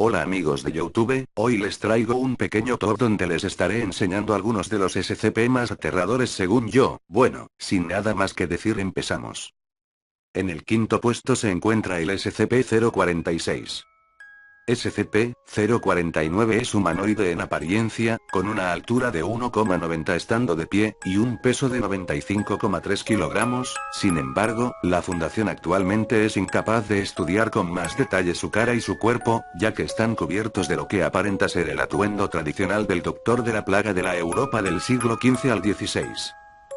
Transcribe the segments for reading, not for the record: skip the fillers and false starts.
Hola amigos de YouTube, hoy les traigo un pequeño top donde les estaré enseñando algunos de los SCP más aterradores según yo. Bueno, sin nada más que decir empezamos. En el quinto puesto se encuentra el SCP-046. SCP-049 es humanoide en apariencia, con una altura de 1,90 estando de pie, y un peso de 95,3 kilogramos. Sin embargo, la Fundación actualmente es incapaz de estudiar con más detalle su cara y su cuerpo, ya que están cubiertos de lo que aparenta ser el atuendo tradicional del Doctor de la Plaga de la Europa del siglo XV al XVI.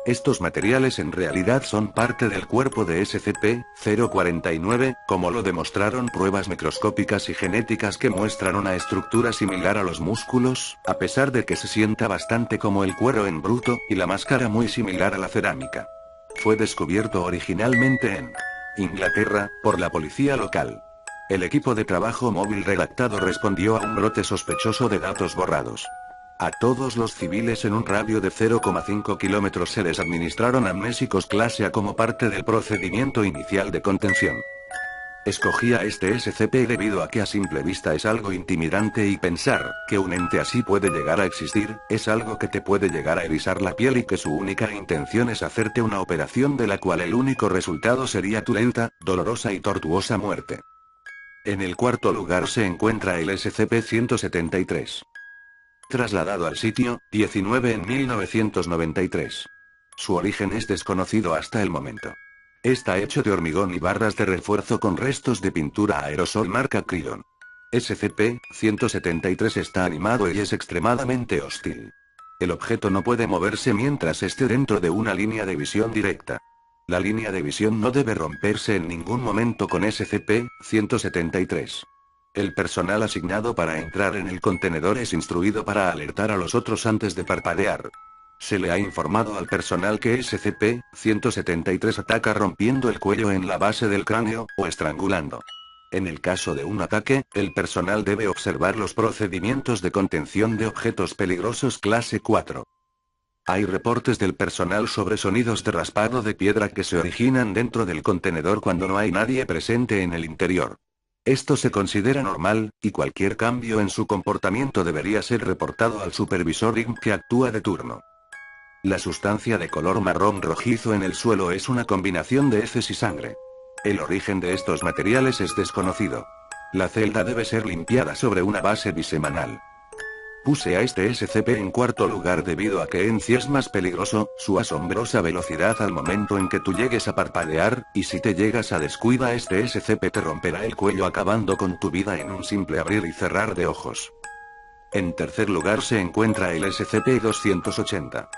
Estos materiales en realidad son parte del cuerpo de SCP-049, como lo demostraron pruebas microscópicas y genéticas que muestran una estructura similar a los músculos, a pesar de que se sienta bastante como el cuero en bruto, y la máscara muy similar a la cerámica. Fue descubierto originalmente en Inglaterra, por la policía local. El equipo de trabajo móvil redactado respondió a un brote sospechoso de datos borrados. A todos los civiles en un radio de 0,5 kilómetros se les administraron amnésicos clase A como parte del procedimiento inicial de contención. Escogí a este SCP debido a que a simple vista es algo intimidante y pensar que un ente así puede llegar a existir, es algo que te puede llegar a erizar la piel y que su única intención es hacerte una operación de la cual el único resultado sería tu lenta, dolorosa y tortuosa muerte. En el cuarto lugar se encuentra el SCP-173. Trasladado al sitio, 19 en 1993. Su origen es desconocido hasta el momento. Está hecho de hormigón y barras de refuerzo con restos de pintura aerosol marca Krylon. SCP-173 está animado y es extremadamente hostil. El objeto no puede moverse mientras esté dentro de una línea de visión directa. La línea de visión no debe romperse en ningún momento con SCP-173. El personal asignado para entrar en el contenedor es instruido para alertar a los otros antes de parpadear. Se le ha informado al personal que SCP-173 ataca rompiendo el cuello en la base del cráneo, o estrangulando. En el caso de un ataque, el personal debe observar los procedimientos de contención de objetos peligrosos clase 4. Hay reportes del personal sobre sonidos de raspado de piedra que se originan dentro del contenedor cuando no hay nadie presente en el interior. Esto se considera normal, y cualquier cambio en su comportamiento debería ser reportado al supervisor INC que actúa de turno. La sustancia de color marrón rojizo en el suelo es una combinación de heces y sangre. El origen de estos materiales es desconocido. La celda debe ser limpiada sobre una base bisemanal. Puse a este SCP en cuarto lugar debido a que en sí es más peligroso, su asombrosa velocidad al momento en que tú llegues a parpadear, y si te llegas a descuida este SCP te romperá el cuello acabando con tu vida en un simple abrir y cerrar de ojos. En tercer lugar se encuentra el SCP-280.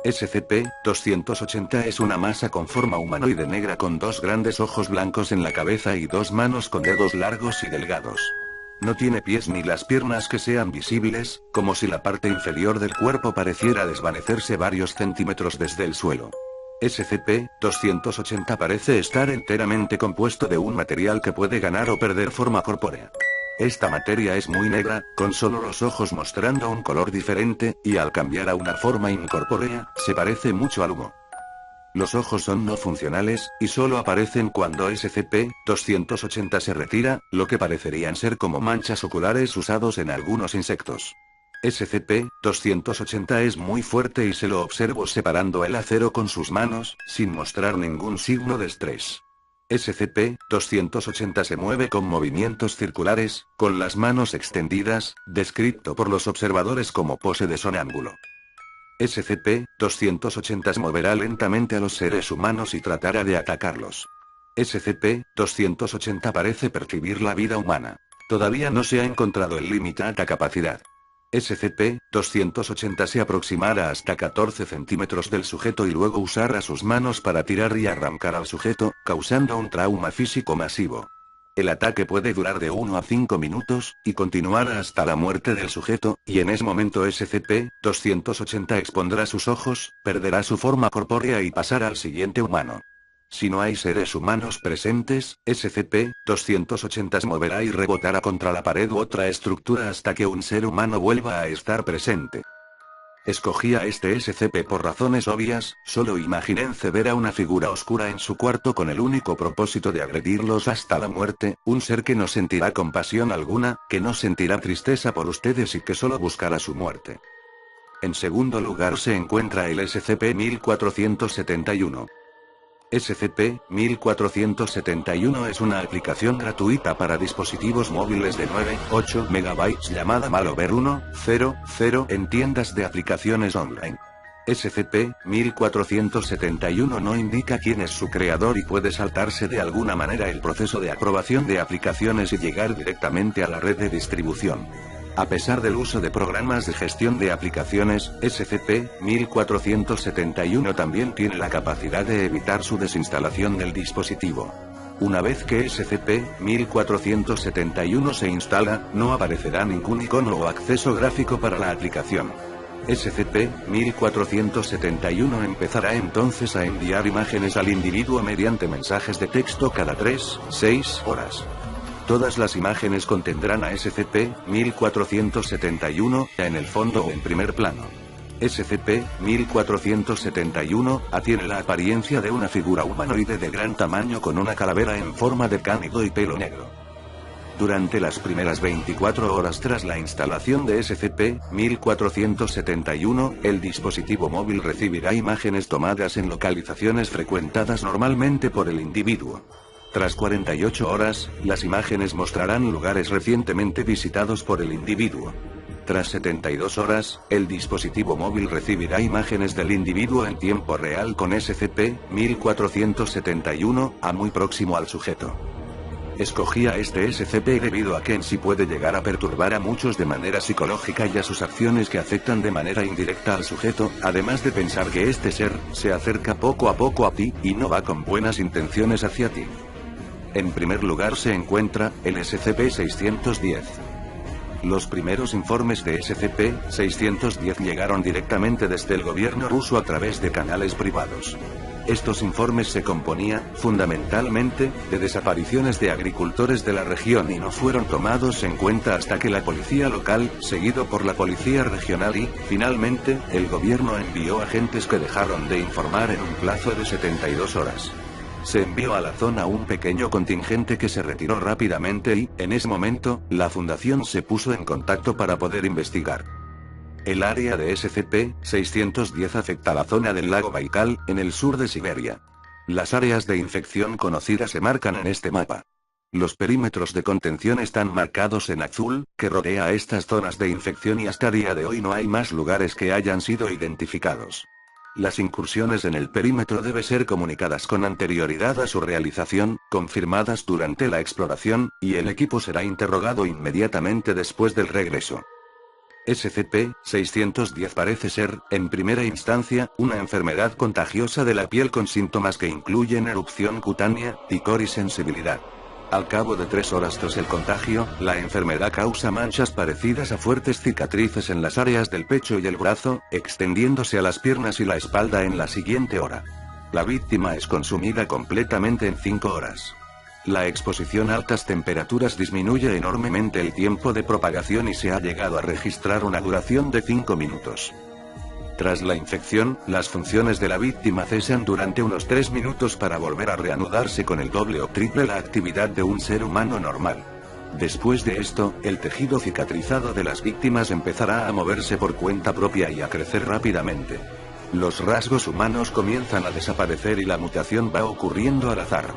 SCP-280 es una masa con forma humanoide negra con dos grandes ojos blancos en la cabeza y dos manos con dedos largos y delgados. No tiene pies ni las piernas que sean visibles, como si la parte inferior del cuerpo pareciera desvanecerse varios centímetros desde el suelo. SCP-280 parece estar enteramente compuesto de un material que puede ganar o perder forma corpórea. Esta materia es muy negra, con solo los ojos mostrando un color diferente, y al cambiar a una forma incorpórea, se parece mucho al humo. Los ojos son no funcionales, y solo aparecen cuando SCP-280 se retira, lo que parecerían ser como manchas oculares usados en algunos insectos. SCP-280 es muy fuerte y se lo observo separando el acero con sus manos, sin mostrar ningún signo de estrés. SCP-280 se mueve con movimientos circulares, con las manos extendidas, descrito por los observadores como pose de sonámbulo. SCP-280 se moverá lentamente a los seres humanos y tratará de atacarlos. SCP-280 parece percibir la vida humana. Todavía no se ha encontrado el límite a la capacidad. SCP-280 se aproximará hasta 14 centímetros del sujeto y luego usará sus manos para tirar y arrancar al sujeto, causando un trauma físico masivo. El ataque puede durar de 1 a 5 minutos, y continuará hasta la muerte del sujeto, y en ese momento SCP-280 expondrá sus ojos, perderá su forma corpórea y pasará al siguiente humano. Si no hay seres humanos presentes, SCP-280 se moverá y rebotará contra la pared u otra estructura hasta que un ser humano vuelva a estar presente. Escogí a este SCP por razones obvias, solo imagínense ver a una figura oscura en su cuarto con el único propósito de agredirlos hasta la muerte, un ser que no sentirá compasión alguna, que no sentirá tristeza por ustedes y que solo buscará su muerte. En segundo lugar se encuentra el SCP-1471. SCP-1471 es una aplicación gratuita para dispositivos móviles de 9-8 MB llamada Malware 1.0.0 en tiendas de aplicaciones online. SCP-1471 no indica quién es su creador y puede saltarse de alguna manera el proceso de aprobación de aplicaciones y llegar directamente a la red de distribución. A pesar del uso de programas de gestión de aplicaciones, SCP-1471 también tiene la capacidad de evitar su desinstalación del dispositivo. Una vez que SCP-1471 se instala, no aparecerá ningún icono o acceso gráfico para la aplicación. SCP-1471 empezará entonces a enviar imágenes al individuo mediante mensajes de texto cada 3-6 horas. Todas las imágenes contendrán a SCP-1471, en el fondo o en primer plano. SCP-1471 tiene la apariencia de una figura humanoide de gran tamaño con una calavera en forma de cánido y pelo negro. Durante las primeras 24 horas tras la instalación de SCP-1471, el dispositivo móvil recibirá imágenes tomadas en localizaciones frecuentadas normalmente por el individuo. Tras 48 horas, las imágenes mostrarán lugares recientemente visitados por el individuo. Tras 72 horas, el dispositivo móvil recibirá imágenes del individuo en tiempo real con SCP-1471, muy próximo al sujeto. Escogí a este SCP debido a que en sí puede llegar a perturbar a muchos de manera psicológica y a sus acciones que afectan de manera indirecta al sujeto, además de pensar que este ser se acerca poco a poco a ti y no va con buenas intenciones hacia ti. En primer lugar se encuentra el SCP-610. Los primeros informes de SCP-610 llegaron directamente desde el gobierno ruso a través de canales privados. Estos informes se componían, fundamentalmente, de desapariciones de agricultores de la región y no fueron tomados en cuenta hasta que la policía local, seguido por la policía regional y, finalmente, el gobierno envió agentes que dejaron de informar en un plazo de 72 horas. Se envió a la zona un pequeño contingente que se retiró rápidamente y, en ese momento, la fundación se puso en contacto para poder investigar. El área de SCP-610 afecta la zona del lago Baikal, en el sur de Siberia. Las áreas de infección conocidas se marcan en este mapa. Los perímetros de contención están marcados en azul, que rodea a estas zonas de infección y hasta día de hoy no hay más lugares que hayan sido identificados. Las incursiones en el perímetro deben ser comunicadas con anterioridad a su realización, confirmadas durante la exploración, y el equipo será interrogado inmediatamente después del regreso. SCP-610 parece ser, en primera instancia, una enfermedad contagiosa de la piel con síntomas que incluyen erupción cutánea, picor y sensibilidad. Al cabo de 3 horas tras el contagio, la enfermedad causa manchas parecidas a fuertes cicatrices en las áreas del pecho y el brazo, extendiéndose a las piernas y la espalda en la siguiente hora. La víctima es consumida completamente en 5 horas. La exposición a altas temperaturas disminuye enormemente el tiempo de propagación y se ha llegado a registrar una duración de 5 minutos. Tras la infección, las funciones de la víctima cesan durante unos 3 minutos para volver a reanudarse con el doble o triple la actividad de un ser humano normal. Después de esto, el tejido cicatrizado de las víctimas empezará a moverse por cuenta propia y a crecer rápidamente. Los rasgos humanos comienzan a desaparecer y la mutación va ocurriendo al azar.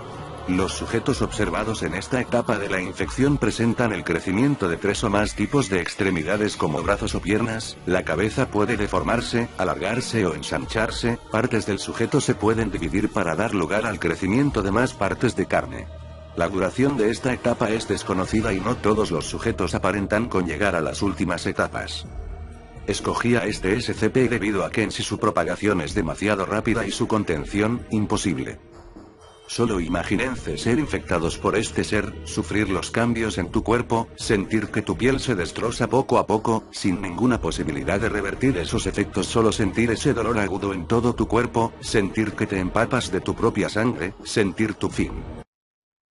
Los sujetos observados en esta etapa de la infección presentan el crecimiento de 3 o más tipos de extremidades como brazos o piernas, la cabeza puede deformarse, alargarse o ensancharse, partes del sujeto se pueden dividir para dar lugar al crecimiento de más partes de carne. La duración de esta etapa es desconocida y no todos los sujetos aparentan con llegar a las últimas etapas. Escogí a este SCP debido a que en sí su propagación es demasiado rápida y su contención, imposible. Solo imagínense ser infectados por este ser, sufrir los cambios en tu cuerpo, sentir que tu piel se destroza poco a poco, sin ninguna posibilidad de revertir esos efectos, solo sentir ese dolor agudo en todo tu cuerpo, sentir que te empapas de tu propia sangre, sentir tu fin.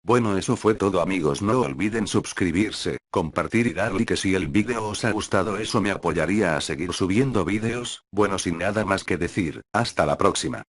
Bueno, eso fue todo amigos, no olviden suscribirse, compartir y dar like si el vídeo os ha gustado, eso me apoyaría a seguir subiendo vídeos. Bueno, sin nada más que decir, hasta la próxima.